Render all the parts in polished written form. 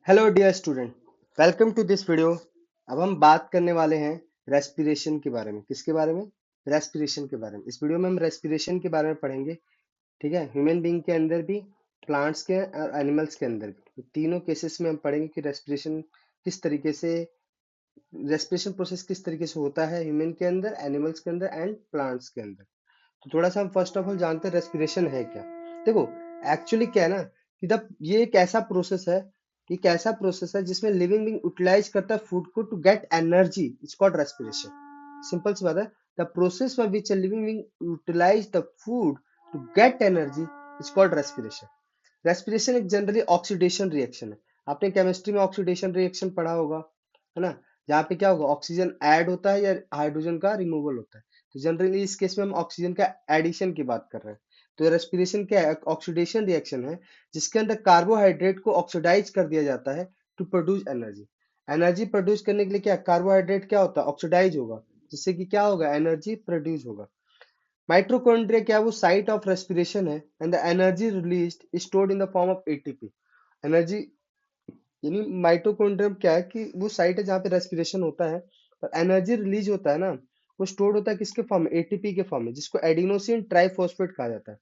Hello dear student, welcome to this video. अब हम बात करने वाले हैं रेस्पिरेशन के बारे में। किसके बारे में? रेस्पिरेशन के बारे में। इस वीडियो में हम रेस्पिरेशन के बारे में पढ़ेंगे। ठीक है, ह्यूमन बीइंग के अंदर भी, प्लांट्स के और एनिमल्स के अंदर भी, तीनों केसेस में हम पढ़ेंगे कि रेस्पिरेशन किस तरीके से, रेस्पिरेशन प्रोसेस किस तरीके से होता है ह्यूमन के अंदर, एनिमल्स के अंदर एंड प्लांट्स के अंदर। तो थोड़ा सा हम फर्स्ट ऑफ ऑल जानते हैं रेस्पिरेशन है क्या। देखो, एक्चुअली क्या है ना कि जब ये एक ऐसा प्रोसेस है, कि एक ऐसा प्रोसेस है जिसमें लिविंग बीइंग यूटिलाइज करता है फूड को to get energy. It's called respiration. Simple सी बात है। The process by which a living being utilize the food to get energy is called respiration. Respiration एक जनरली ऑक्सीडेशन रिएक्शन है। आपने chemistry में ऑक्सीडेशन रिएक्शन पढ़ा होगा, है ना? जहाँ पे क्या होगा, ऑक्सीजन ऐड होता है या हाइड्रोजन का रिमूवल होता है। तो जनरली इस केस में हम ऑक्सीजन का एडिशन की बात कर रहे हैं। तो रेस्पिरेशन क्या है? ऑक्सीडेशन रिएक्शन है जिसके अंदर कार्बोहाइड्रेट को ऑक्सीडाइज कर दिया जाता है to produce energy. Energy produce करने के लिए क्या, कार्बोहाइड्रेट क्या होता है, ऑक्सीडाइज होगा, जिससे कि क्या होगा, एनर्जी प्रोड्यूस होगा। माइटोकॉन्ड्रिया क्या है? वो साइट ऑफ रेस्पिरेशन है and the energy released is stored in the form of ATP. Energy यानी माइटोकॉन्ड्रियम क्या है कि वो साइट है जहाँ पे रेस्पिरेशन होता है और एनर्जी रिलीज होता है ना, वो स्टोर्ड होता है किसके फॉर्म में, एटीपी के फॉर्म में, जिसको एडिनोसिन ट्राइफॉस्फेट कहा जाता है।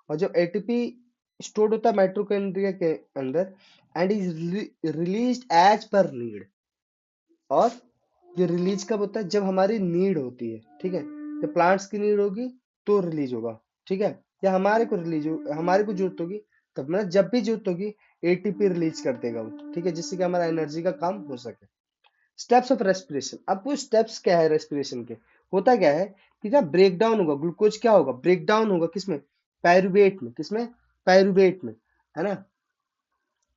और जब एटीपी स्टोर्ड होता है माइटोकॉन्ड्रिया के अंदर and is released as per need. और ये रिलीज कब होता है? जब हमारी नीड होती है। ठीक है, जब प्लांट्स की नीड होगी तो रिलीज होगा। ठीक है, या हमारे को रिलीज हो, हमारे को जरूरत होगी तब, मतलब जब भी जरूरत होगी एटीपी रिलीज कर देगा वो। ठीक है, जिससे कि हमारा एनर्जी का काम हो सके। Steps of respiration. अब वो स्टेप्स क्या है रेस्पिरेशन के? होता क्या है कि जब ब्रेक डाउन होगा ग्लूकोज, क्या होगा, ब्रेक डाउन होगा किसमें, पायरुवेट में। किसमें? पायरुवेट में, है ना?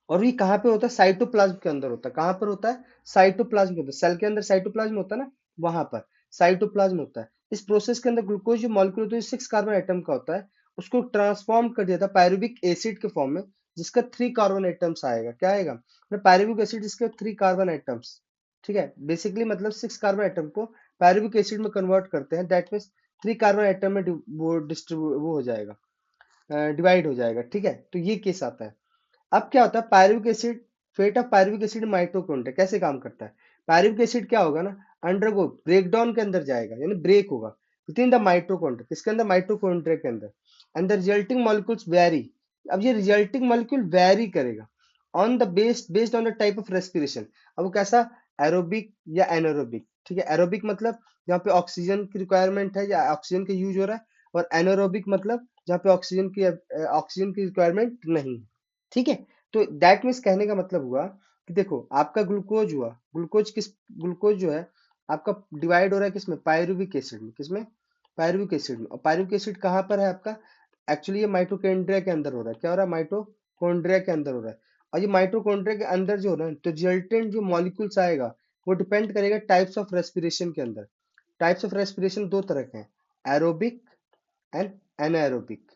और ये कहाँ पे होता है? साइटोप्लाज्म के अंदर होता है। कहाँ पर होता है? साइटोप्लाज्म के अंदर। सेल के अंदर साइटोप्लाज्म होता है ना, वहां पर साइटोप्लाज्म होता है। इस प्रोसेस के अंदर ग्लूकोज जो मॉलिक्यूल होता है 6 कार्बन एटम का होता है, उसको ट्रांसफॉर्म कर दिया था पायरुविक एसिड के फॉर्म में, जिसका 3 कार्बन एटम्स आएगा। क्या आएगा? पायरुविक एसिड जिसके 3 कार्बन एटम्स। ठीक है, बेसिकली मतलब 6 कार्बन एटम को पायरुविक एसिड में कन्वर्ट करते हैं। दैट मीन्स 3 कार्बन एटम में वो डिस्ट्रीब्यूट वो हो जाएगा, डिवाइड हो जाएगा। ठीक है, तो ये केस आता है। अब क्या होता है, pyruvic acid, fate of pyruvic acid mitochondria कैसे काम करता है? पायरुविक एसिड क्या होगा ना, अंडरगो ब्रेकडाउन के अंदर जाएगा, यानी ब्रेक होगा विद इन द माइटोकॉन्ड्रिया। किसके अंदर? माइटोकॉन्ड्रिया के अंदर। And the resulting molecules very. अब ये रिजल्टिंग मॉलिक्यूल वेरी करेगा on the based on the type of respiration. अब वो कैसा, एरोबिक या एनारोबिक। ठीक है, एरोबिक मतलब जहाँ पे ऑक्सीजन की रिक्वायरमेंट है या ऑक्सीजन का यूज हो रहा है, और एनारोबिक मतलब जहाँ पे ऑक्सीजन की रिक्वायरमेंट नहीं है। ठीक है, तो दैट मीन्स कहने का मतलब हुआ कि देखो, आपका ग्लूकोज हुआ, ग्लूकोज जो है आपका डिवाइड हो रहा है किसमें, पायरुविक एसिड में। किसमें? पायरुविक एसिड में। और पायरुविक एसिड कहाँ पर है आपका? एक्चुअली ये माइटोकॉन्ड्रिया के अंदर हो रहा है। क्या हो रहा है? माइटोकॉन्ड्रिया के अंदर हो रहा है। और ये माइटोकॉन्ड्रिया के अंदर जो हो रहा है, तो रिजल्टेंट जो मॉलिक्यूल्स आएगा वो डिपेंड करेगा टाइप्स ऑफ रेस्पिरेशन के अंदर। टाइप्स ऑफ रेस्पिरेशन दो तरह के हैं, एरोबिक एंड एनाएरोबिक।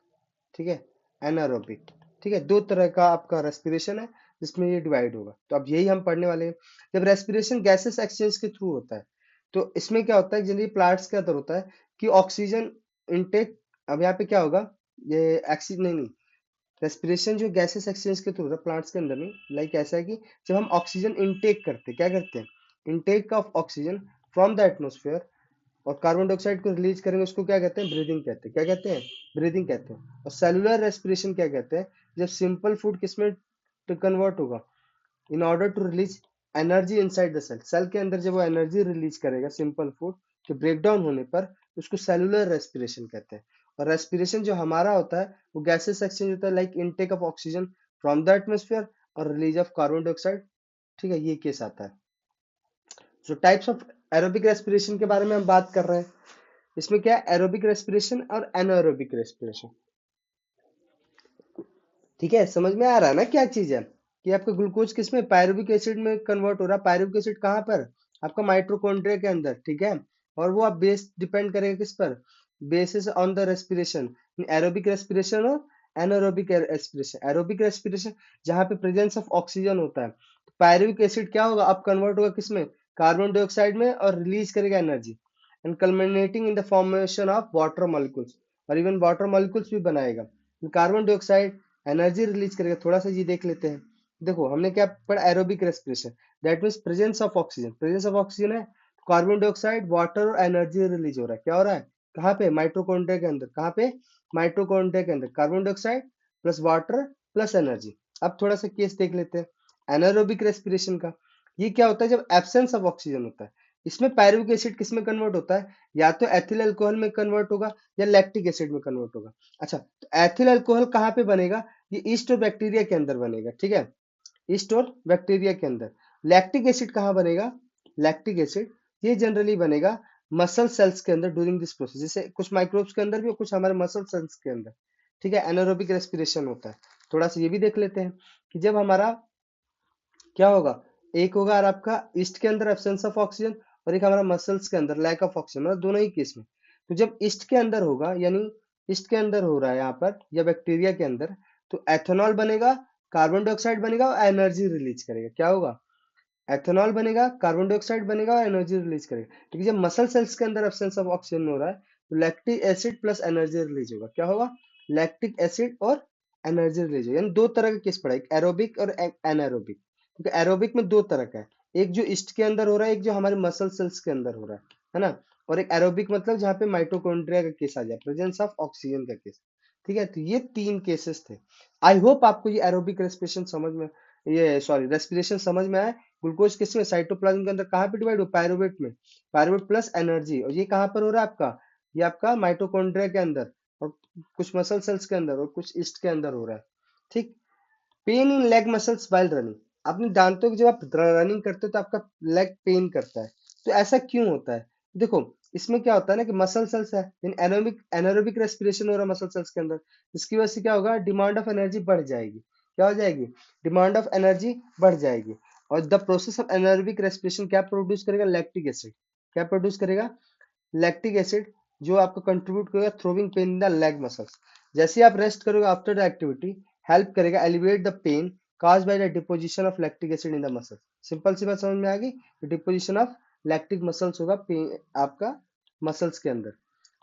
ठीक है, एनारोबिक। ठीक है, दो तरह का आपका रेस्पिरेशन है जिसमें ये डिवाइड होगा। तो अब यही हम पढ़ने वाले हैं। जब रेस्पिरेशन गैसेस एक्सचेंज के थ्रू होता है, तो इसमें क्या होता है, जनरली प्लांट्स के अंदर होता है कि ऑक्सीजन इनटेक। अब यहाँ पे क्या होगा, ये ऑक्सीजन नहीं, रेस्पिरेशन जो गैसेस एक्सचेंज के थ्रू होता है प्लांट्स के अंदर में, लाइक ऐसा है कि जब हम ऑक्सीजन इनटेक करते हैं, क्या करते हैं, intake of oxygen from the atmosphere, और कार्बन डाइऑक्साइड को रिलीज करेंगे, उसको क्या कहते हैं, ब्रीदिंग कहते हैं। क्या कहते हैं? ब्रीदिंग कहते हैं। और सेलुलर रेस्पिरेशन क्या कहते हैं, जब सिंपल फूड किसमें तो कन्वर्ट होगा, in order to release energy inside the cell. Cell के अंदर जब वो एनर्जी रिलीज करेगा सिंपल फूड के ब्रेकडाउन होने पर, उसको सेलुलर रेस्पिरेशन कहते हैं। और रेस्पिरेशन जो हमारा होता है वो गैसेस एक्सचेंज होता है, like intake of oxygen from the atmosphere और रिलीज ऑफ कार्बन डाइऑक्साइड। ठीक है, ये केस आता है। जो टाइप्स ऑफ एरोबिक रेस्पिरेशन के बारे में हम बात कर रहे हैं, इसमें क्या है, एरोबिक रेस्पिरेशन और एनारोबिक रेस्पिरेशन। ठीक है, समझ में आ रहा है ना क्या चीज है, कि आपका ग्लूकोज किस में, पायरुविक एसिड में कन्वर्ट हो रहा है। पायरुविक एसिड कहाँ पर? आपका माइटोकॉन्ड्रिया के अंदर। ठीक है, और वो आप बेस डिपेंड करेगा किस पर, basis on the respiration, aerobic respiration और एनारोबिक रेस्पिरेशन। एरोबिक रेस्पिरेशन जहाँ पे प्रेजेंस ऑफ ऑक्सीजन होता है, पायरुविक एसिड क्या होगा, अब कन्वर्ट होगा किसमें, कार्बन डाइऑक्साइड में, और रिलीज करेगा energy and culminating in the formation of water molecules, और इवन वाटर मॉलिक्यूल्स भी बनाएगा। कार्बन डाइऑक्साइड एनर्जी रिलीज करेगा। थोड़ा सा ये देख लेते हैं देखो हमने क्या पढ़ा, aerobic respiration, that means presence of oxygen, presence of oxygen है, कार्बन डाइऑक्साइड, वाटर और एनर्जी रिलीज हो रहा है। क्या हो रहा है, कहाँ पे, माइटोकॉन्ड्रिया के अंदर, कहाँ पे, माइटोकॉन्ड्रिया के अंदर, carbon dioxide plus water plus energy. अब थोड़ा सा केस देख लेते हैं एनारोबिक रेस्पिरेशन का। ये क्या होता है, जब एब्सेंस ऑफ ऑक्सीजन होता है, इसमें पायरुविक एसिड किस में कन्वर्ट होता है, या तो एथिल अल्कोहल में कन्वर्ट होगा या लैक्टिक एसिड में कन्वर्ट होगा। अच्छा, तो एथिल अल्कोहल कहाँ पे बनेगा, ये ईस्ट और बैक्टीरिया के अंदर बनेगा, ठीक है, ईस्ट और बैक्टीरिया के अंदर। लैक्टिक एसिड कहाँ बनेगा, लैक्टिक एसिड ये जनरली बनेगा मसल सेल्स के अंदर ड्यूरिंग दिस प्रोसेस, जैसे कुछ माइक्रोब्स के अंदर भी और कुछ हमारे मसल सेल्स के अंदर, ठीक है, एनारोबिक रेस्पिरेशन होता है। थोड़ा सा ये भी देख लेते हैं कि जब हमारा क्या होगा, एक होगा और आपका ईस्ट के अंदर एब्सेंस ऑफ ऑक्सीजन, और एक हमारा मसल्स के अंदर लैक ऑफ ऑक्सीजन, मतलब दोनों ही केस में। तो जब ईस्ट के अंदर होगा, यानी ईस्ट के अंदर हो रहा है यहाँ पर या बैक्टीरिया के अंदर, तो एथेनॉल बनेगा, कार्बन डाइऑक्साइड बनेगा और एनर्जी रिलीज करेगा। क्या होगा, एथेनॉल बनेगा, कार्बन डाइऑक्साइड बनेगा और एनर्जी रिलीज करेगा। लेकिन जब मसल सेल्स के अंदर एब्सेंस ऑफ ऑक्सीजन हो रहा है, तो lactic acid plus energy release होगा। क्या होगा, लैक्टिक एसिड और एनर्जी रिलीज होगा। यानी दो तरह का केस पड़ा, एक एरोबिक और एक एनारोबिक। क्योंकि एरोबिक में दो तरह का है, एक जो ईस्ट के अंदर हो रहा है, एक जो हमारे मसल सेल्स के अंदर हो रहा है ना। और एक एरोबिक मतलब जहाँ पे माइटोकॉन्ड्रिया का केस आ जाए, प्रेजेंस ऑफ ऑक्सीजन का केस। ठीक है, तो ये तीन केसेस थे। आई होप आपको ये एरोबिक रेस्पिरेशन समझ में, ये सॉरी रेस्पिरेशन समझ में आए। ग्लूकोज किस में, साइटोप्लाज्म के अंदर कहाँ पे डिवाइड हो, पायरुवेट में, पायरुवेट प्लस एनर्जी। और ये कहाँ पर हो रहा है आपका, ये आपका माइटोकॉन्ड्रिया के अंदर, और कुछ मसल सेल्स के अंदर और कुछ ईस्ट के अंदर हो रहा है। ठीक, pain in leg muscles while running, आपने जानते हो कि जब आप रनिंग करते हो तो आपका लेग पेन करता है, तो ऐसा क्यों होता है। देखो इसमें क्या होता है ना कि मसल सेल्स है, एनारोबिक एनारोबिक रेस्पिरेशन हो रहा है मसल सेल्स के अंदर, इसकी वजह से क्या होगा, डिमांड ऑफ एनर्जी बढ़ जाएगी। क्या हो जाएगी, डिमांड ऑफ एनर्जी बढ़ जाएगी। और the process of anaerobic respiration क्या प्रोड्यूस करेगा, लैक्टिक एसिड। क्या प्रोड्यूस करेगा, लैक्टिक एसिड, जो आपको कंट्रीब्यूट करेगा throwing pain in the leg muscles. जैसे ही आप रेस्ट करोगे आफ्टर द एक्टिविटी, हेल्प करेगा alleviate the pain caused by the deposition of lactic acid in the muscle। Simple सी बात समझ में आ गई, डिपोजिशन ऑफ लैक्टिक मसल्स होगा आपका मसल्स के अंदर।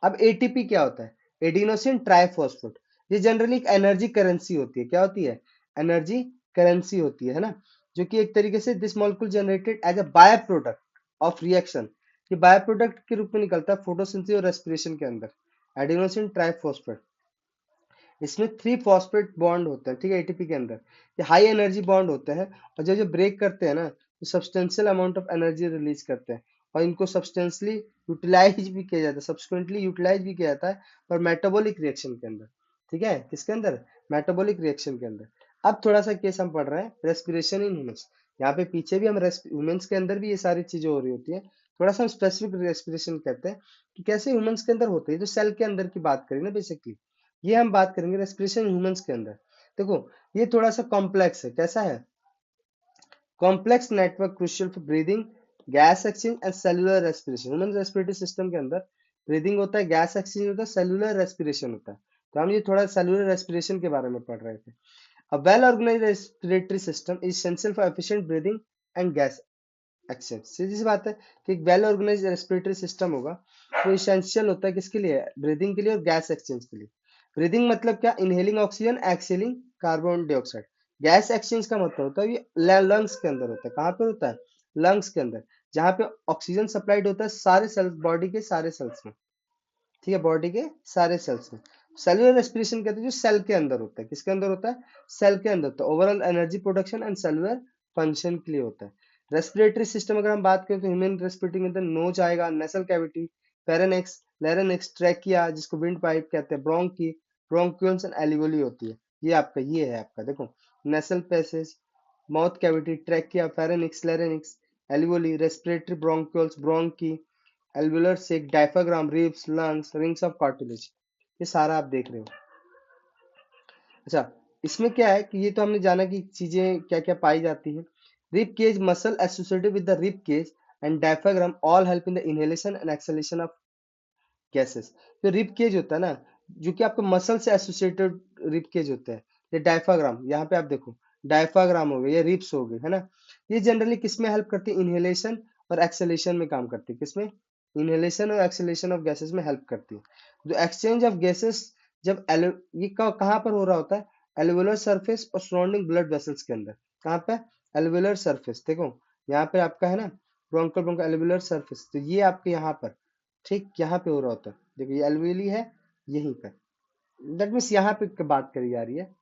अब एटीपी क्या होता है, एडिनोसिन ट्राइफॉस्फेट, ये जनरली एक एनर्जी करेंसी होती है। क्या होती है, एनर्जी करेंसी होती है ना, जो कि एक तरीके से this molecule generated as a by product of reaction, ये बाय प्रोडक्ट के रूप में निकलता है फोटोसिंथेसिस और रेस्पिरेशन के अंदर। एडिनोसिन ट्राइफॉस्फेट, इसमें 3 फॉस्फेट बॉन्ड होता है, ठीक है, एटीपी के अंदर। ये हाई एनर्जी बॉन्ड होते हैं, और जब जब ब्रेक करते हैं ना, तो substantial amount of energy release करते हैं, और इनको सब्सटेंशियली यूटिलाइज भी किया जाता है, सब्सिक्वेंटली यूटिलाइज भी किया जाता है और मेटाबॉलिक रिएक्शन के अंदर। ठीक है, किसके अंदर, मेटाबॉलिक रिएक्शन के अंदर। अब थोड़ा सा केस हम पढ़ रहे हैं रेस्पिरेशन इन ह्यूमंस। यहाँ पे पीछे भी हम ह्यूमंस के अंदर भी ये सारी चीजें हो रही होती है। थोड़ा सा हम स्पेसिफिक रेस्पिरेशन कहते हैं कि कैसे ह्यूमंस के अंदर होते हैं, जो सेल के अंदर की बात करें ना बेसिकली, ये हम बात करेंगे रेस्पिरेशन ह्यूमंस के अंदर। देखो ये थोड़ा सा कॉम्प्लेक्स है, कैसा है, complex network crucial for breathing, gas exchange and cellular respiration. Human respiratory system के अंदर ब्रीदिंग होता है, गैस एक्सचेंज होता है, सेलुलर रेस्पिरेशन होता है। तो हम ये थोड़ा सेलुलर रेस्पिरेशन के बारे में पढ़ रहे थे। A well-organized respiratory system is essential for efficient breathing and gas exchange। सीधी सी बात है कि एक वेल ऑर्गेनाइज रेस्पिरेटरी सिस्टम होगा, तो इसेंशियल होता है किसके लिए, ब्रीदिंग के लिए और गैस एक्सचेंज के लिए। ब्रीदिंग मतलब क्या, inhaling oxygen, exhaling carbon dioxide. Gas exchange का मतलब होता है ये लंग्स के अंदर होता है। कहाँ पे होता है, लंग्स के अंदर, जहाँ पे ऑक्सीजन सप्लाइड होता है सारे सेल्स, बॉडी के सारे सेल्स में। ठीक है, बॉडी के सारे सेल्स में। सेलुलर रेस्पिरेशन कहते हैं जो सेल के अंदर होता है, किसके अंदर होता है, सेल के अंदर होता है। Overall energy production and cellular function के लिए होता है। रेस्पिरेटरी सिस्टम अगर हम बात करें तो ह्यूमन रेस्पिरेटरी के अंदर नोज आएगा, नेसल कैविटी, फेरेनेक्स, लैरिंक्स, ट्रैकिया जिसको विंड पाइप कहते हैं, ब्रोंकी, ब्रोंक्यूल्स एंड एल्वियोली होती है। ये आपका, ये है आपका, देखो nasal passage, mouth cavity, trachea, pharynx, larynx, alveoli, respiratory bronchioles, bronchi, alveolar sac, diaphragm, ribs, lungs, rings of cartilage, ये सारा आप देख रहे हो। अच्छा, इसमें क्या है कि ये तो हमने जाना कि चीजें क्या क्या पाई जाती है। Rib cage muscle associated with the rib cage and diaphragm all help in the inhalation and exhalation of gases. जो रिब केज होता है ना, जो कि आपके मसल से एसोसिएटेड रिब केज होता है, ये डायफ्राग्राम, यहाँ पे आप देखो डायफ्राग्राम हो गए, ये रिब्स हो गए, है ना। ये जनरली किस में हेल्प करती है, इनहेलेशन और एक्सहेलेशन में काम करती है। किसमें, इनहेलेशन और एक्सहेलेशन ऑफ गैसेस में हेल्प करती है। जो एक्सचेंज ऑफ गैसेस जब ये कहाँ पर हो रहा होता है, एल्वुलर सरफेस और सराउंडिंग ब्लड वेसल्स के अंदर। कहाँ पे? एल्वेलर सरफेस, देखो यहाँ पे आपका है ना ब्रोंकल ब्रोंकल एल्वेलर सरफेस, तो ये आपके यहाँ पर, ठीक यहाँ पे हो रहा होता है, देखो ये एल्वेली है यहीं पर, दैट मीन्स यहाँ पे बात करी जा रही है,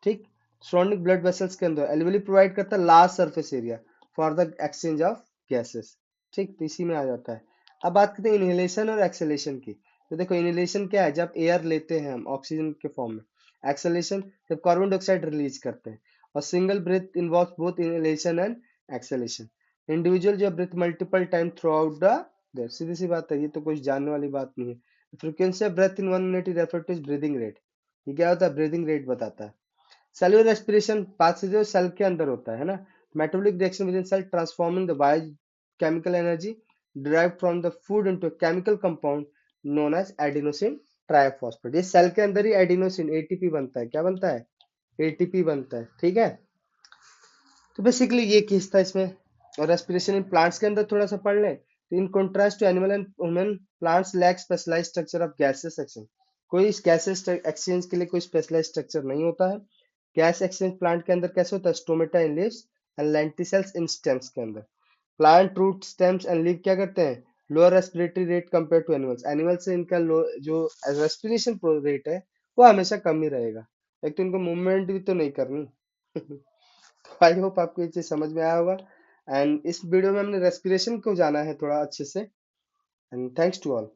ठीक। सराउंडिंग ब्लड वेसल्स के अंदर एल्वेली प्रोवाइड करता है large surface area for the exchange of gases, ठीक, तो इसी में आ जाता है। अब बात करते हैं इनहेलेशन और एक्सहेलेशन की। तो देखो इनहेलेशन क्या है, जब एयर लेते हैं हम ऑक्सीजन के फॉर्म में। एक्सहेलेशन जब कार्बन डाइऑक्साइड रिलीज करते हैं। और single breath involve both inhalation and exhalation. Individual जो breath multiple time throughout the, सीधी सी बात है, ये तो कुछ जानने वाली बात नहीं है। Frequency of breath in 1 minute refer to breathing rate. ये क्या होता है? ब्रीदिंग रेट बताता है। सेलुलर रेस्पिरेशन पाथ से जो सेल के अंदर होता है ना, metabolic reaction within cell transforming the biochemical energy derived from the food into a chemical compound known as adenosine triphosphate. ये सेल के अंदर ही एडिनोसिन एटीपी बनता है, क्या बनता है? एटीपी बनता है, ठीक है। तो बेसिकली ये केस था इसमें। और रेस्पिरेशन इन प्लांट्स के अंदर थोड़ा सा पढ़ लें, तो in contrast to animal and human, plants lack specialised structure of gases exchange. कोई इस गैसेस एक्सचेंज के लिए कोई स्पेशलाइज्ड स्ट्रक्चर नहीं होता है। गैस एक्सचेंज प्लांट के अंदर कैसे होता है? Stomata in leaves and lenticels in stems के अंदर। Plant root stems and leave क्या करते हैं? Lower respiratory rate compare to animals. Animal से इनका जो रेस्पिरेशन रेट है वो हमेशा कम ही रहेगा। एक तो इनको मूवमेंट भी तो नहीं करनी। आई होप आपको ये चीज समझ में आया होगा। एंड इस वीडियो में हमने रेस्पिरेशन को जाना है थोड़ा अच्छे से। And thanks to all.